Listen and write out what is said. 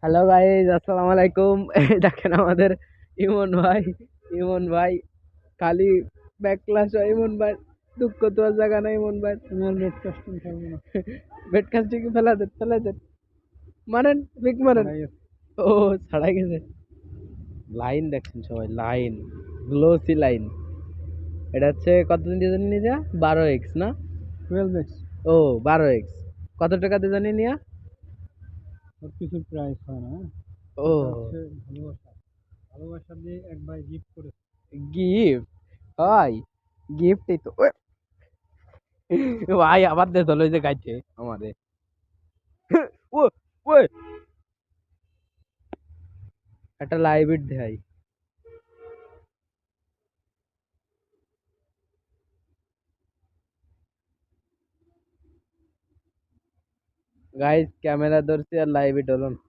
Hello guys, আসসালামু আলাইকুম। এই দেখেন আমাদের ইমন ভাই। ইমন ভাই খালি ব্যাক ক্লাস হয়। ইমন ভাই দুঃখ তো আর জায়গা নাই। ইমন ভাই তোমার নেট কাস্টম থাকবে না। বেড কাস্টিং ফেলা দেন মারেন, পিক মারেন। ছাড়াই আছে। ও ছাড়াই গেছে। লাইন দেখছেন সবাই, লাইন গ্লোসি লাইন। এটা হচ্ছে কতদিন দিয়ে জানি নিয়ে যা 12x না? 12x। ও 12x কত টাকাতে জানি নিয়া? সব কিছুর প্রাইস হয় না, হ্যাঁ? ও এটা হচ্ছে ভালোবাসা। ভালোবাসা দিয়ে এক ভাই গিফট করেছে। গিফট হয়, গিফটই তো। ভাই আবার দে চলো, যে গাইছে আমারে। ও ওই একটা লাইভ ইট দেখাই। গাইস ক্যামেরা ধরছি আর লাইভ ইট হলো না।